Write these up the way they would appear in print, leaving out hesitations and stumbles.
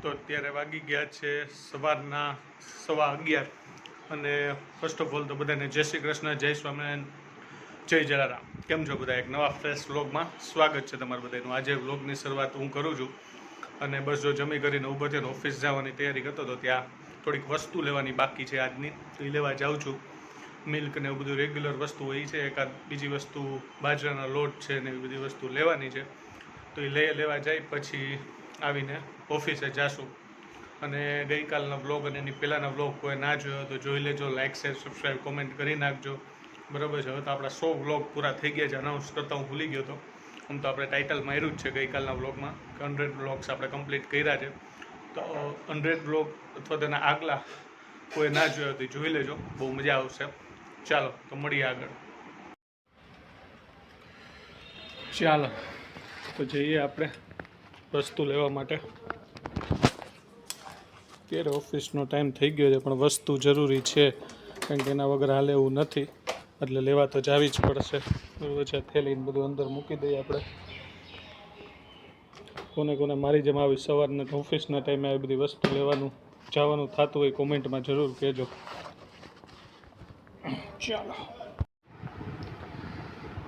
તો અત્યારે વાગી ગયા છે સવારના 11:15 અને ફર્સ્ટ ઓફ ઓલ તો બધાને જય શ્રી કૃષ્ણ, જય સ્વામિનારાયણ, જય જલારામ. કેમ છો બધા? એક નવા ફ્રેશ વ્લોગમાં સ્વાગત છે તમારું બધાનું. આજે વ્લોગની શરૂઆત હું કરું છું અને બસ જો જમી કરીને ઊભો થઈને ઓફિસ જવાની તૈયારી કરતો હતો. ત્યાં થોડીક વસ્તુ લેવાની બાકી છે આજની, તો એ લેવા જાઉં છું. મિલ્ક ને એવું બધું રેગ્યુલર વસ્તુ હોય છે, એકાદ બીજી વસ્તુ બાજરાના લોટ છે ને એવી બધી વસ્તુ લેવાની છે. તો એ લેવા જાય પછી આવીને ઓફિસે જાશું. અને ગઈકાલના વ્લોગ અને એની પહેલાંના વ્લોગ કોઈ ના જોયો તો જોઈ લેજો. લાઇક, શેર, સબસ્ક્રાઈબ, કોમેન્ટ કરી નાખજો. બરાબર છે. હવે તો આપણા 100 વ્લોગ પૂરા થઈ ગયા છે. અનાઉન્સ કરતાં હું ભૂલી ગયો હતો. આમ તો આપણે ટાઇટલ માર્યું જ છે ગઈકાલના વ્લોગમાં કે 100 વ્લોગ્સ આપણે કમ્પ્લીટ કર્યા છે. તો 100 વ્લોગ અથવા તેના આગલા કોઈ ના જોયો તો જોઈ લેજો, બહુ મજા આવશે. ચાલો તો મળીએ આગળ. ચાલો તો જઈએ આપણે વસ્તુ લેવા માટે. અત્યારે ઓફિસનો ટાઈમ થઈ ગયો છે પણ વસ્તુ જરૂરી છે, કારણ કે એના વગર હાલે એવું નથી, એટલે લેવા તો જાવી જ પડશે. બરાબર છે. થેલીને બધું અંદર મૂકી દઈએ આપણે. કોને મારી જેમ આવી સવારના ઓફિસના ટાઈમે આવી બધી વસ્તુ લેવાનું જવાનું થતું હોય કોમેન્ટમાં જરૂર કહેજો. ચાલો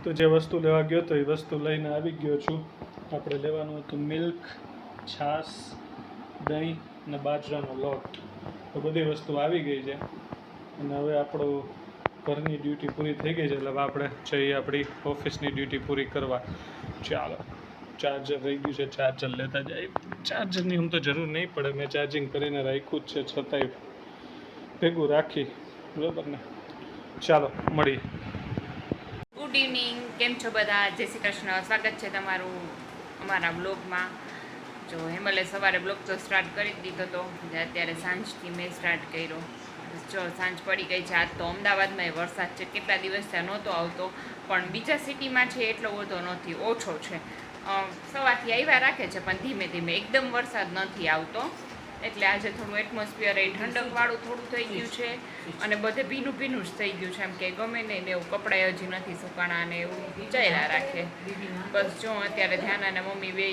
તો જે વસ્તુ લેવા ગયો તો એ વસ્તુ લઈને આવી ગયો છું. આપણે લેવાનું હતું મિલ્ક, છાશ, દહીં અને બાજરાનો લોટ. તો બધી વસ્તુ આવી ગઈ છે અને હવે આપણું ઘરની ડ્યુટી પૂરી થઈ ગઈ છે, એટલે હવે આપણે જઈએ આપણી ઓફિસની ડ્યુટી પૂરી કરવા. ચાલો, ચાર્જર રહી ગયું છે, ચાર્જર લેતા જાય. ચાર્જરની આમ તો જરૂર નહીં પડે, મેં ચાર્જિંગ કરીને રાખ્યું જ છે, છતાંય ભેગું રાખી. બરાબર ને? ચાલો મળીએ. ગુડ ઇવનિંગ, કેમ છો બધા? જય શ્રી કૃષ્ણ, સ્વાગત છે તમારું અમારા બ્લોગમાં. જો હેમલે સવારે બ્લોગ તો સ્ટાર્ટ કરી જ દીધો હતો, અત્યારે સાંજથી મેં સ્ટાર્ટ કર્યો. જો સાંજ પડી ગઈ છે. આજ તો અમદાવાદમાં વરસાદ છે, કેટલા દિવસથી નહોતો આવતો, પણ બીજા સિટીમાં છે એટલો બધો નથી, ઓછો છે. સવારથી આવ્યા રાખે છે પણ ધીમે ધીમે, એકદમ વરસાદ નથી આવતો. એટલે આજે થોડું એટમોસ્ફિયર એ ઠંડકવાળું થોડું થઈ ગયું છે અને બધે ભીનું ભીનું જ થઈ ગયું છે. એમ કે ગમે નહીં ને એવું, કપડાં હજી નથી સુકાણા ને એવું વિચાર્યા રાખે. બસ જો અત્યારે ધ્યાન અને મમ્મી બે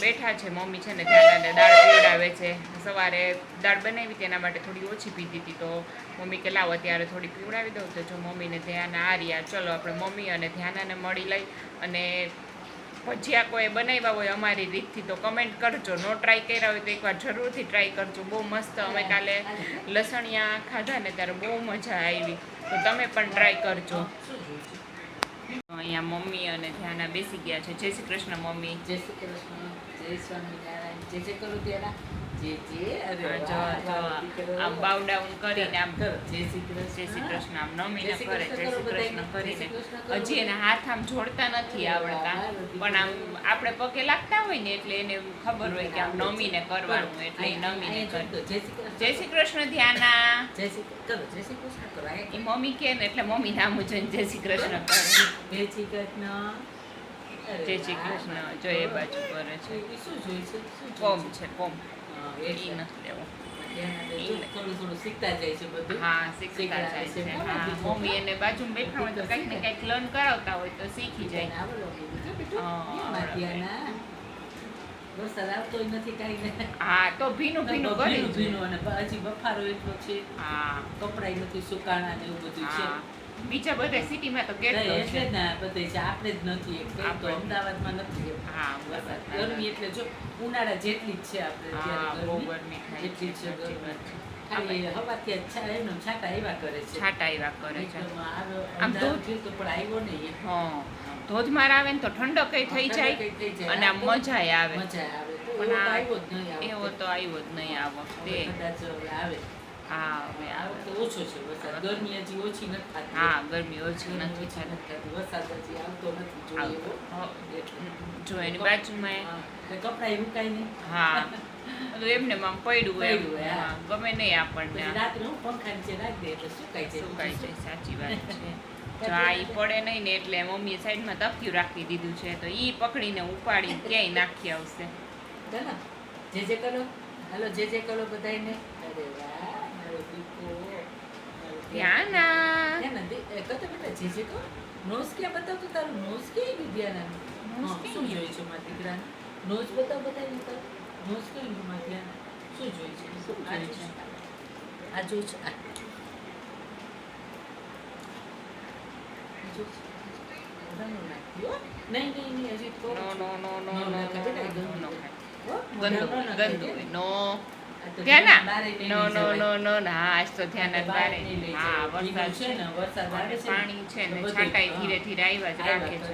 બેઠા છે. મમ્મી છે ને ધ્યાન દાળ પીવડાવે છે. સવારે દાળ બનાવી તેના માટે થોડી ઓછી પીધી હતી, તો મમ્મી કે લાવો અત્યારે થોડી પીવડાવી દઉં. તો જો મમ્મીને ધ્યાન આ રહ્યા. ચલો આપણે મમ્મી અને ધ્યાનાને મળી લઈ અને ભજીયા કોઈ બનાવ્યા હોય અમારી રીતથી તો કમેન્ટ કરજો. નો ટ્રાય કર્યા હોય તો એકવાર જરૂરથી ટ્રાય કરજો. બહુ મસ્ત. અમે કાલે લસણિયા ખાધા ને ત્યારે બહુ મજા આવી, તો તમે પણ ટ્રાય કરજો. અહીંયા મમ્મી અને ધ્યાના બેસી ગયા છે. જય શ્રી કૃષ્ણ મમ્મી. જય શ્રી કૃષ્ણ, જય સ્વામિનારાયણ. જે કરું ત્યારે આમ બાવ ડાઉન કરીને આમ જય શ્રી કૃષ્ણ આમ નમીને કરે, જય શ્રી કૃષ્ણ કરીને. હજી એને હાથ આમ જોડતા નથી આવડતા, પણ આમ આપણે પગે લાગતા હોય ને એટલે એને ખબર હોય કે આમ નમીને કરવાનું, એટલે એ નમીને કરે. જય શ્રી કૃષ્ણ ધ્યાના. જય શ્રી કૃષ્ણ કરો. એ મમ્મી કે ને એટલે મમ્મી નામ જોઈને જય શ્રી કૃષ્ણ કરે. જય શ્રી કૃષ્ણ, જય શ્રી કૃષ્ણ. જો એ બાજુ કરે છે. શું જોઈ છે? કોમ છે, કોમ. એ નથી લેવો. થોડું શીખતા જાય છે બધું. હા, શીખતા જાય છે. હા, મમ્મી એને બાજુમાં બેઠા હોય તો કંઈક ને કંઈક લર્ન કરાવતા હોય તો શીખી જાય. વરસાદ આવતો નથી કાંઈ ને. હા, તો ભીનું ભીનું કરી ભીનું અને હજી બફારો એટલો છે. હા, કપડાય નથી સુકાણા ને એવું બધું છે. બીજા બધા સિટીમાં તો કેટલો એટલે છે. જ ને બધે છે, આપણે જ નથી. તો અમદાવાદમાં નથી. હા, વરસાદ ગરમી એટલે જો ઉનાળા જેટલી જ છે આપણે. હા, બહુ ગરમી થાય એટલી જ છે છે. ગરમી. ખાલી હવાથી છાંટા આવ્યા કરે છે. છાંટા આવ્યા કરે છે. આમ તો પણ આવ્યો નહીં. હા, ધોધમાર આવે ને તો ઠંડક થઈ જાય અને આમ મજા આવે. મજા આવે. પણ આવ્યો જ નહીં. એવો તો આવ્યો જ નહીં આ વખતે. કદાચ આવે. હા, હવે આ વખતે ઓછો છે વરસાદ. ગરમી હજી ઓછી નથી થતી. હા, ગરમી ઓછી નથી થતી. વરસાદ હજી આવતો નથી જોઈએ એવો. જો એની બાજુમાં કપડાં મુકાય નહીં. હા, એમને આમ પડ્યું હોય, પડ્યું હોય, હા. ગમે નહીં આપણને. રાત્રે હું પંખા નીચે રાખી દે એટલે સુકાઈ જાય. સુકાઈ જાય. સાચી વાત છે. જો આ ઈ પડે નહીં ને એટલે મમ્મીએ સાઈડમાં તકિયું રાખી દીધું છે, તો ઈ પકડીને ઉપાડીને ક્યાંય નાખી આવશે. જે કરો. હાલો જે કરો બધાને. અરે વાહ, મારો દીકરો. ધ્યાના કતો બેટા જે કહો. નોઝ ક્યાં બતાવતું તારું? નોઝ ક્યાં વિદ્યાના? શું જોઈ છે મારા દીકરાને? નોઝ બતાવ બતાવી તો મુશ્કેલીમાં ધ્યાન શું જોઈ છે શું જોઈ છે? આ જોઈ છે આ જોઈ છે. બધાનું નાખ્યું, હો. નહીં નહીં નહીં હજી થોડું નો નો નો નો નો નો નાખે બેટા, નો ગંદુ. નો હો, ગંદુ મોઢામાં નાખે ગંદુ કે? નો આ તો ધ્યાના બારે નહીં નો નો જવાય. નો નો ના આજ તો ધ્યાન જ બહાર બારે નહીં લઈ હા જવાય. ભીનું વરસાદ છે ને, વરસાદ આવે અને છે ને, પાણી છે ને તો બધું, છાંટાઈ હા. ધીરે ધીરે આવ્યા જ રાખે છે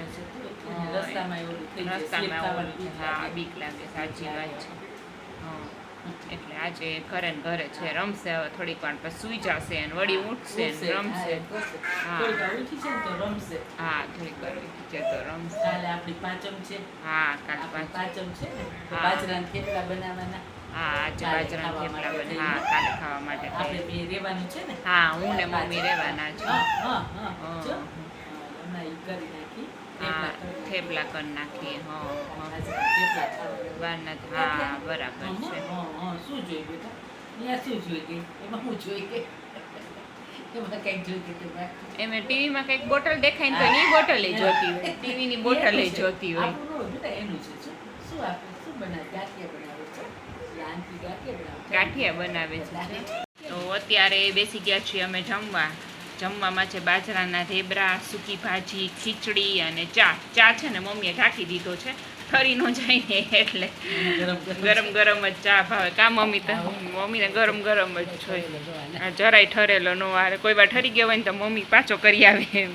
અને રસ્તામાં એવું થઈ જાય, slip રસ્તામાં થવાની ઓલું બીક હા લાગે. બીક લાગે સાચી વાત છે હા એટલે આજે ઘરે ને ઘરે છે રમશે હવે થોડીક વાર પછી સૂઈ જશે અને વળી ઉઠશે ને રમશે હા. થોડીક વાર ઉઠી છે ને તો રમશે. હા થોડીક વાર ઉઠી છે તો રમશે કાલે આપણી પાંચમ છે, હા કાલ આપણી પાંચ પાંચમ છે ને, તો હા. બાજરાના થેપલા બનાવવાના. હા આજે કાલે બાજરાના ખાવા થેપલા માટે બને હા કાલે ખાવા માટે આપણે થઈ. બે રહેવાનું છે ને. હા હું ને મમ્મી રહેવાના છે હા હા હા હા. જો. હમણાં ઈ કરી નાખી હા થેપલા થેપલા કરી કરી નાખીએ હા હા બાજરાના થેપલા ખાવાના. બારના હા બરાબર હા, છે હા, હા, શું જોઈ બેટા? અહીંયા શું જોઈ ગઈ? એમાં હું જોઈ ગઈ? એમાં કંઈક જોઈ ગઈ તું બાકી? એમે ટીવીમાં કંઈક બોટલ દેખાય ને તો એની બોટલ જોતી હોય ટીવીની બોટલ એનું છે. જોતી હોય આપણું ન હોય બેટા, એનું છે. શું આપણે શું બનાવે? ગાંઠિયા બનાવે છે. આંટી ગાંઠિયા બનાવે છે. ગાંઠિયા બનાવે છે તો અત્યારે બેસી ગયા છીએ અમે જમવામાં છે બાજરાના ઢેબરા સૂકી ભાજી ખીચડી અને ચા છે ને મમ્મીએ ઢાંકી દીધો છે ઠરી ન જાય ને એટલે ગરમ ગરમ જ ચા ભાવે કા મમ્મી તો મમ્મીને ગરમ ગરમ જ જોઈએ આ જરાય ઠરેલો નો આવે કોઈ વાર ઠરી ગયો હોય ને તો મમ્મી પાછો કરી આવે એમ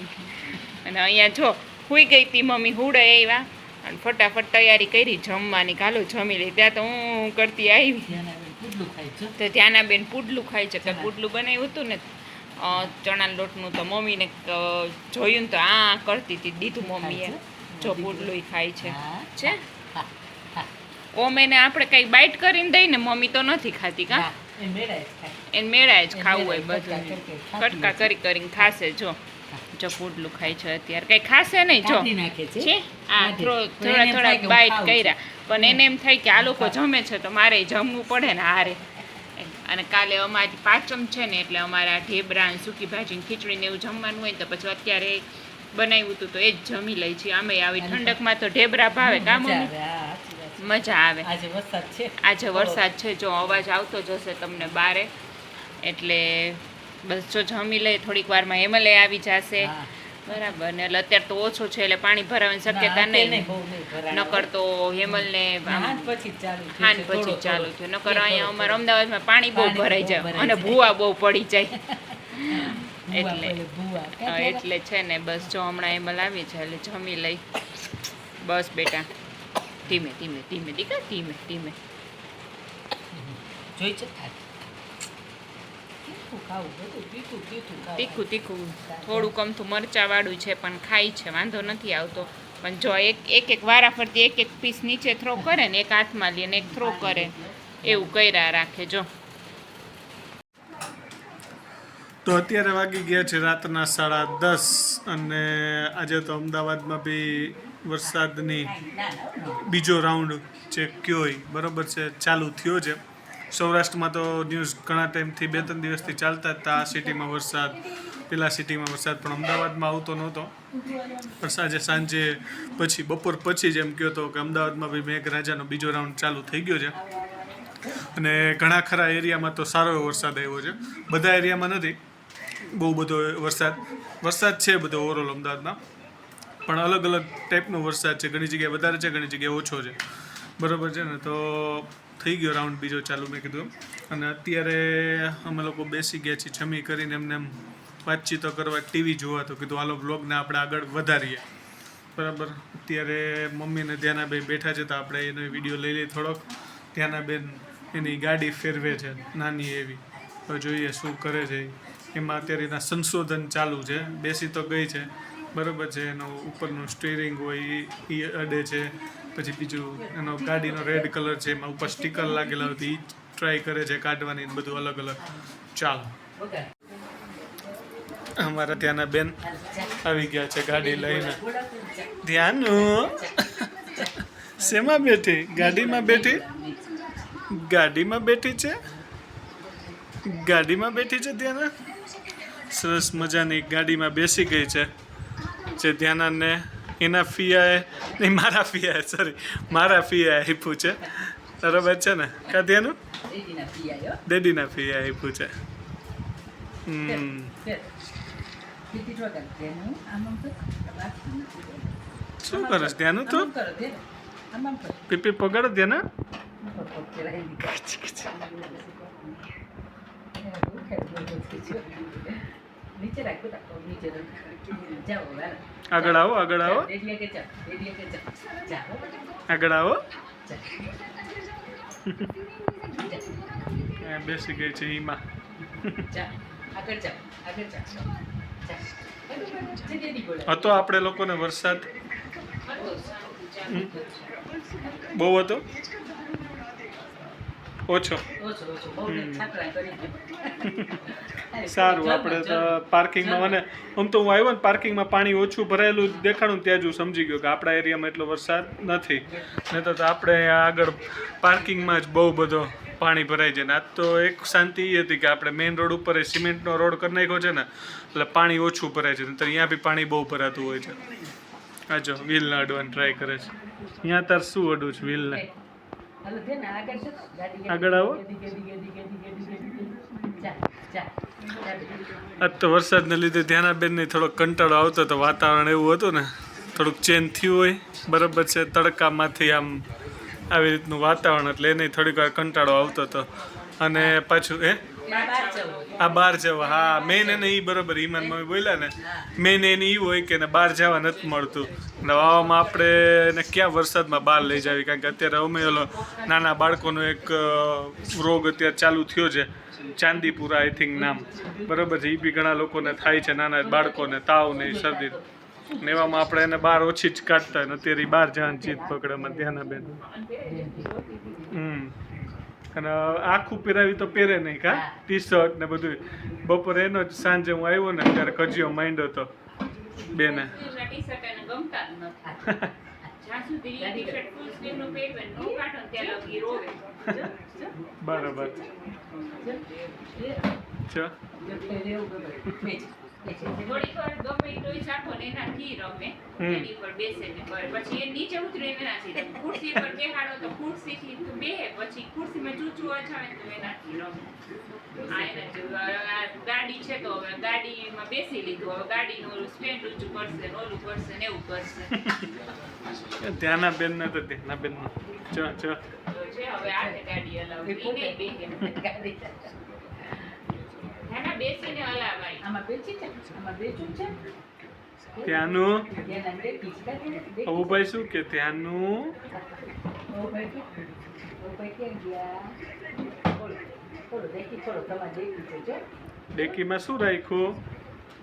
અને અહીંયા જો હુઈ ગઈ હતી મમ્મી હુડે આવ્યા અને ફટાફટ તૈયારી કરી જમવાની કાલો જમી લઈ ત્યાં તો હું કરતી આવી પુડલું ખાય છે. તો ત્યાંના બેન પુડલું ખાય છે કે પુડલું બનાવ્યું હતું ને ચણા લોટનું તો મમ્મીને જોયું ને તો આ કરતી હતી દીધું મમ્મીએ જો પુડલું ખાય છે હા. છે ઓમ એને આપણે કંઈ બાઈટ કરીને દઈ ને મમ્મી તો નથી ખાતી કા હા, એ મેળાય જ ખાય. એને મેળાય જ એને ખાવું હોય મેળાય બધું કટકા કટકા કરી કરીને ખાશે જો પુડલું ખાય છે અત્યારે કંઈ ખાશે નહીં જો કાઢી નાખે છે. છે આ કાઢી. થોડા પણ એને એમ થાય કે હું બાઈટ ખાઉં કર્યા પણ એને એમ થાય કે આ લોકો જમે છે તો મારે જમવું પડે ને હારે અને કાલે અમારી પાંચમ છે ને એટલે અમારે આ ઢેબરા ને સૂકી ભાજી ને ખીચડી ને એવું જમવાનું હોય ને તો પછી અત્યારે બનાવ્યું હતું તો એ જ જમી લઈ છીએ અમે આવી ઠંડકમાં તો ઢેબરા ભાવે કા મજા મમ્મી આવે. હા, સાચી વાત છે. મજા આવે આજે વરસાદ છે. આજે વરસાદ છે જો અવાજ આવતો જશે તમને બારે એટલે બસ જો જમી લઈ થોડીક વારમાં હેમલે આવી જશે હા. બરાબર ને એટલે અત્યારે તો ઓછો છે એટલે પાણી ભરાવાની શક્યતા ના, નહીં બહુ નહીં ભરાય. નકર તો હેમલને હાંજ પછી જ ચાલુ થયું હાન છે, પછી થોડો, ચાલુ થોડો. થયું નકર અહીંયા અમારા અમદાવાદમાં પાણી બહુ પાણી ભરાઈ બહુ જાય ભરાઈ અને જાય. ભૂવા બહુ પડી જાય ભૂવા એટલે. પડે, ભૂવા. હા, એટલે છે ને બસ જો હમણાં હેમલ આવી છે એટલે જમી લઈ બસ બેટા ધીમે ધીમે ધીમે દીકરા ધીમે ધીમે જોઈ છે તીખું ખાવું, બધું તીખું તીખું ખાવું. તીખું તીખું થોડુંક અમથું મરચાવાળું છે પણ ખાય છે વાંધો નથી આવતો પણ જો એક વારા ફરતી એક પીસ નીચે થ્રો કરે ને એક હાથમાં લે ને એક થ્રો કરે એવું કર્યા રાખે જો તો અત્યારે વાગી ગયા છે રાતના 10:30 અને આજે તો અમદાવાદમાં બી વરસાદની ના, ના, બીજો રાઉન્ડ જે કયો હોય બરાબર છે ચાલુ થયો છે સૌરાષ્ટ્રમાં તો ન્યૂઝ ઘણા ટાઈમથી 2-3 દિવસથી ચાલતા જ હતા આ સિટીમાં વરસાદ પેલા સિટીમાં વરસાદ પણ અમદાવાદમાં આવતો નહોતો પણ આજે સાંજે પછી બપોર પછી જ એમ કહ્યો હતો કે અમદાવાદમાં બી મેઘરાજાનો બીજો રાઉન્ડ ચાલુ થઈ ગયો છે અને ઘણા ખરા એરિયામાં તો સારો એવો વરસાદ આવ્યો છે બધા એરિયામાં નથી બહુ બધો વરસાદ છે બધો ઓવરઓલ અમદાવાદમાં પણ અલગ અલગ ટાઈપનો વરસાદ છે ઘણી જગ્યાએ વધારે છે ઘણી જગ્યાએ ઓછો છે બરાબર છે ને તો થઈ ગયો રાઉન્ડ બીજો ચાલુ મેં કીધું અને અત્યારે અમે લોકો બેસી ગયા છીએ જમી કરીને એમને એમ વાતચીતો કરવા ટીવી જોવા તો કીધું હાલો વ્લોગને આપણે આગળ વધારીએ બરાબર અત્યારે મમ્મીને ધ્યાનાબેન બેઠા છે તો આપણે એનો વિડીયો લઈ લઈએ થોડોક ધ્યાનાબેન એની ગાડી ફેરવે છે નાની એવી તો જોઈએ શું કરે છે એમાં અત્યારે એના સંશોધન ચાલુ છે બેસી તો ગઈ છે બરાબર છે એનો ઉપરનું સ્ટીરિંગ હોય એ અડે છે પછી બીજું એનો ગાડીનો રેડ કલર છે એમાં ઉપર સ્ટીકર લાગેલા હોય એ ટ્રાય કરે છે કાઢવાની બધું અલગ અલગ ચાલો વગાડ. અમારા ત્યાંના બેન આવી ગયા છે ગાડી લઈને ધ્યાન શેમાં બેઠી ગાડીમાં બેઠી ગાડીમાં બેઠી છે ધ્યાના સરસ મજાની ગાડીમાં બેસી ગઈ છે જે ધ્યાનાને એના ફિયાએ નહીં મારા ફિયાએ આપ્યું છે બરોબર છે ને કાધ્યાનું ડેડીના પી આવ્યો ડેડીના ફી આપ્યું છે પીટી વગર તેનું આમ તો શું કરે છે ત્યાંનું તો કરો તે આમ કરો પીપી પગાડો ત્યાંના નીચે રાખો નીચે જાઓ આગળ આવો આગળ આવો રેડિયા કે જાઓ આગળ આવો જા આ બેસી ગઈ છે ઈમાં જા આગળ જાઓ હતો આપણે લોકોને વરસાદ બહુ હતો ઓછો સારું આપણે તો પાર્કિંગમાં મને આમ તો હું આવ્યો ને પાર્કિંગમાં પાણી ઓછું ભરાયેલું દેખાડું ત્યાં જ હું સમજી ગયો કે આપણા એરિયામાં એટલો વરસાદ નથી નહીં તો આપણે આગળ પાર્કિંગમાં જ બહુ બધો પાણી ભરાઈ જાય ને આજ તો એક શાંતિ એ હતી કે આપણે મેઇન રોડ ઉપર સિમેન્ટનો રોડ કરી નાખ્યો છે ને એટલે પાણી ઓછું ભરાય છે તો અહીંયા બી પાણી બહુ ભરાતું હોય છે આ જો વ્હીલને અડવાનું ટ્રાય કરે છે અહીંયા તાર શું અડું છે વ્હીલને આગળ આવો આજ તો વરસાદને લીધે ધ્યાનાબેનને થોડોક કંટાળો આવતો હતો વાતાવરણ એવું હતું ને થોડુંક ચેન્જ થયું હોય બરાબર છે તડકામાંથી આમ આવી રીતનું વાતાવરણ એટલે એને થોડીક વાર કંટાળો આવતો હતો અને પાછું આ બહાર જવા હા મેન એને એ બરાબર ઈમાન મમ્મી બોલ્યા ને મેન એને એ હોય કે એને બહાર જવા નથી મળતું અને વાવામાં આપણે એને ક્યાં વરસાદમાં બહાર લઈ જાવી કારણ કે અત્યારે અમે ઓલો નાના બાળકોનો એક રોગ અત્યારે ચાલુ થયો છે ચાંદીપુરા આઈ થિંક નામ બરાબર છે એ બી ઘણા લોકોને થાય છે નાના બાળકોને તાવ ને શરદી ને એવામાં આપણે એને બહાર ઓછી જ કાઢતા હોય ને અત્યારે ઈ બહાર જવાની જીત પકડેમાં ધ્યાનાબેન અને આખું પહેરાવી તો પહેરે નહીં કા ટી શર્ટ ને બધું બપોરે એનો જ સાંજે હું આવ્યો ને ત્યારે કજિયો માંડ્યો હતો બેને બરાબર થોડીક વાર ગમે એટલું ચાખો ને એનાથી રમે એની ઉપર બેસે ને કરે પછી એ નીચે ઉતરીને એનાથી રમે ખુરશી પર બેહાડો તો ખુરશીથી બેહે પછી ખુરશીમાં ચૂચું અછાવે તો એનાથી રમે આ એના ગાડી છે તો હવે ગાડીમાં બેસી લીધું હવે ગાડીનું ઓલું સ્ટેન્ડ ઊંચું કરશે ને ઓલું કરશે ને એવું કરશે ધ્યાનાબેન ને તો ધ્યાનાબેન ચો ચો છે હવે આખે ગાડી હલાવવી ઈ નહીં બેહે નાના બેસીને હલાવાય આમાં બેચી છે આમાં બેચું છે ત્યાંનું ત્યાં બેઠી છે અબુભાઈ શું કે ત્યાંનું ઓ ભાઈ ક્યાં ગયા થોડું દેખી થોડો તમારે દેખી છે જો ડેકીમાં શું રાખ્યું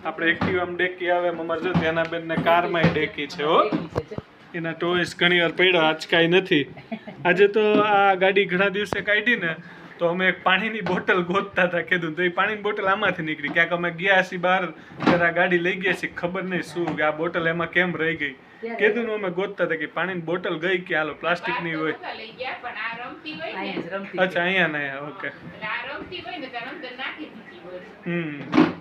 આપણે એક્ટિવામાં ડેકી આવે અમારે જો ધ્યાનાબેન ને કારમાં ડેકી છે હો એના ટોયસ ઘણી વાર પડ્યા આજ કાંઈ નથી આજે તો આ ગાડી ઘણા દિવસે કાઢી ને તો અમે એક પાણીની બોટલ ગોતતા હતા કીધું તો એ પાણીની બોટલ આમાંથી નીકળી ક્યાંક અમે ગયા છીએ બહાર ત્યારે આ ગાડી લઈ ગયા છીએ ખબર નહીં શું કે આ બોટલ એમાં કેમ રહી ગઈ કીધું અમે ગોતતા હતા કે પાણીની બોટલ ગઈ કે હાલો પ્લાસ્ટિકની હોય લઈ ગયા પણ આ રમતી હોય ને અચ્છા અહીંયા નહીં ઓકે આ રમતી હોય ને ત્યારે અંદર નાખી દીધી હોય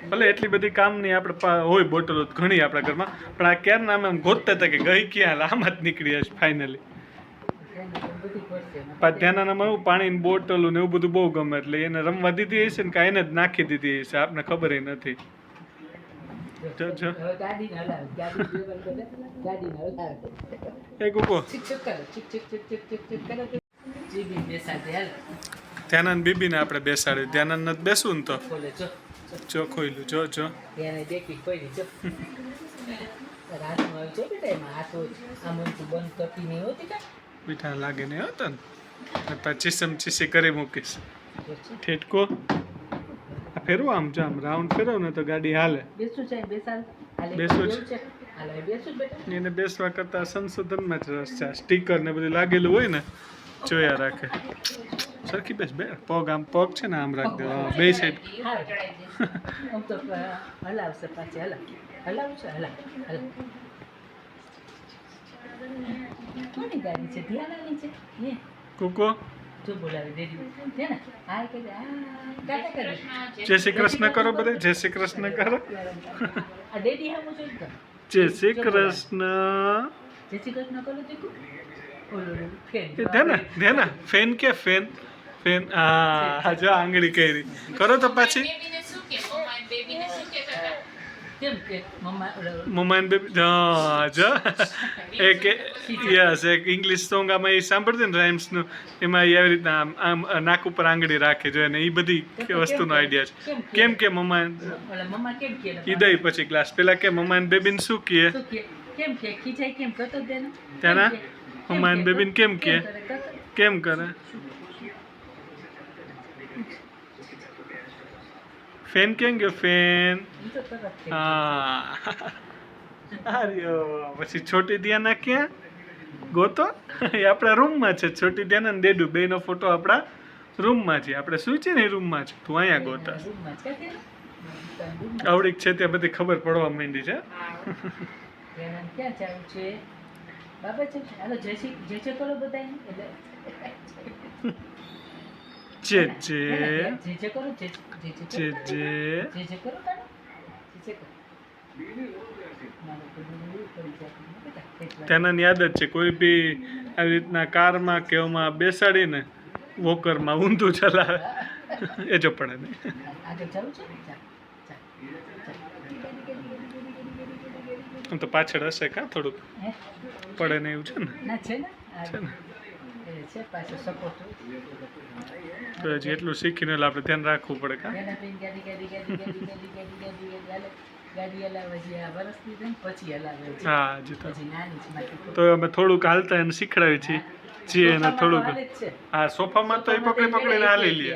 ભલે એટલી બધી કામની આપણે હોય બોટલો ઘણી આપણા ઘરમાં પણ આ ક્યારના અમે ગોતતા હતા કે ગઈ ક્યાં આમાં જ નીકળી હશે ફાઇનલી ધ્યાનામાં એવું પાણીની બોટલો ને એવું બધું બહુ ગમે એટલે એને રમવા દીધી હશે ને કાંઈ એને જ નાખી દીધી હશે આપને ખબર નથી એ કુકો ધ્યાનંદ બીબીને આપણે બેસાડ્યું ધ્યાનંદ નથી બેસવું ને તો જો ખોઈલું જો જો મીઠા લાગે નહીં હોતો ને ચીસમ ચીસી કરી મૂકીશ ઠેટકો ફેરવો આમ જો આમ રાઉન્ડ ફેરવો ને તો ગાડી હાલે બેસવું છે એને બેસવા કરતા સંશોધનમાં જ રસ છે સ્ટીકર ને બધું લાગેલું હોય ને જોયા રાખે સરખી બેસ બે પગ આમ પગ છે ને આમ રાખ દે બે સાઈડ હલાવશે પાછી હલાવશે હલાવ કોની ગાડી છે ધ્યાનાની છે એ કુકો જો બોલાવી દેડી છે ને હાય કે ટાટા કરે જય શ્રી કૃષ્ણ કરો બધે જય શ્રી કૃષ્ણ કરો આ દેડી હમું જોઈ તો જય શ્રી કૃષ્ણ જય શ્રી કૃષ્ણ કરો દેખો ઓલું ફેન ધ્યાન ફેન કે ફેન ફેન હા જો આંગળી કરી કરો તો પાછી બેબીને શું કે મમ્મા બેબીને શું કહેતા હતા? કેમ કે મમ્મા ઓલું મમ્મા એન્ડ બેબી જો એક યસ એક ઇંગ્લિશ સોંગ આમાં એ સાંભળતી ને રાઇમ્સનું એમાં ઈ આવી રીતના આમ નાક ઉપર આંગળી રાખે જો ને એ બધી વસ્તુનો આઈડિયા છે કેમ કે મમ્મા ઓલા મમ્મા કેમ કે ઈ દઈ પછી ગ્લાસ પેલા કે મમ્મા એન્ડ બેબીને શું કહે શું કે કેમ કે ખીચાય કેમ કરતો દેને ત્યાંના મમ્મા એન્ડ બેબીને કેમ કે કેમ કરે ફેન કેમ કે ફેન હા આર્યો પછી છોટી દિયાના ક્યાં ગોતો એ આપણા રૂમમાં છે છોટી દિયાના ને ડેડુ બેનો ફોટો આપણા રૂમમાં છે આપણે શું છે ને એ રૂમમાં છે તું અહીંયા ગોતા આવડીક છે ત્યાં બધી ખબર પડવા માંડી છે ક્યાં ચાલુ છે બાબા છે હાલો જય શ્રી કરો બધાને એટલે જે જે જે કરો જે જે જે કરો કાનો જે કરો તેના યાદ જ છે કોઈ બી આવી રીતના કારમાં કે એમાં બેસાડીને વોકરમાં ઊંધું ચલાવે એ જો પડે નહીં આગળ ચાલુ છે આમ તો પાછળ હશે કા થોડુંક પડે ને એવું છે ને ના છે ને છે ને એ છે પાછો સપોર્ટ તો હજી એટલું શીખીને એટલે આપણે ધ્યાન રાખવું પડે કા પેલા પેન ગાડી હલાવે છે આ વરસની થઈ પછી હલાવે છે હા હજી તો પછી નાની છે માટી તો અમે થોડુંક હાલતા એને શીખડાવી છીએ છીએ એને થોડુંક હા સોફામાં તો એ પકડીને હાલી લઈએ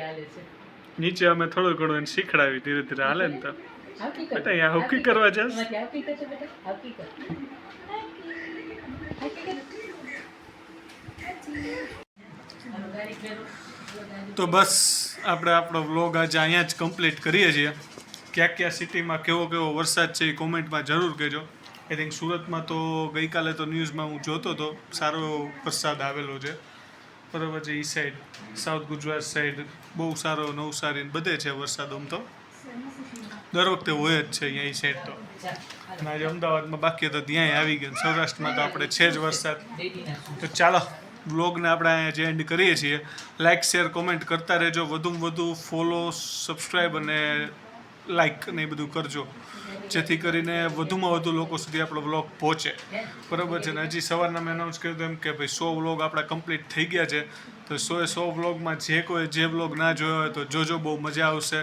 નીચે અમે થોડું ઘણું એને શીખડાવી ધીરે ધીરે હાલે ને તો બેટા અહીંયા હુકી કરવા જશ તો બસ આપણે આપણો વ્લોગ આજે અહીંયા જ કમ્પ્લીટ કરીએ છીએ ક્યાં ક્યાં સિટીમાં કેવો કેવો વરસાદ છે એ કોમેન્ટમાં જરૂર કહેજો આઈ થિંક સુરતમાં તો ગઈકાલે તો ન્યૂઝમાં હું જોતો હતો સારો એવો વરસાદ આવેલો છે બરાબર છે એ સાઈડ સાઉથ ગુજરાત સાઈડ બહુ સારો નવસારી બધે છે વરસાદ આમ તો દર વખતે હોય જ છે અહીંયા એ સાઈડ તો અને આજે અમદાવાદમાં બાકી તો ત્યાંય આવી ગયો સૌરાષ્ટ્રમાં તો આપણે છે જ વરસાદ તો ચાલો વ્લોગને આપણે અહીંયા જે એન્ડ કરીએ છીએ લાઇક શેર કોમેન્ટ કરતા રહેજો વધુમાં વધુ ફોલો સબસ્ક્રાઈબ અને લાઇક ને એ બધું કરજો જેથી કરીને વધુમાં વધુ લોકો સુધી આપણો વ્લોગ પહોંચે બરાબર છે ને હજી સવારના મેં અનાઉન્સ કર્યું એમ કે ભાઈ 100 વ્લોગ આપણા કમ્પ્લીટ થઈ ગયા છે તો 100 વ્લોગમાં જે કોઈ જે વ્લોગ ના જોયો હોય તો જોજો બહુ મજા આવશે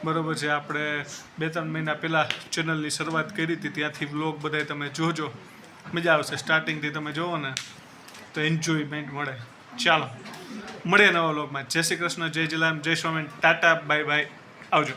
બરાબર છે આપણે 2-3 મહિના પહેલાં ચેનલની શરૂઆત કરી હતી ત્યાંથી વ્લોગ બધાય તમે જોજો મજા આવશે સ્ટાર્ટિંગથી તમે જોવો ને તો એન્જોયમેન્ટ મળે ચાલો મળીએ નવા વ્લોગમાં જય શ્રી કૃષ્ણ જય જલારામ જય સ્વામિનારાયણ ટાટા બાય બાય આવજો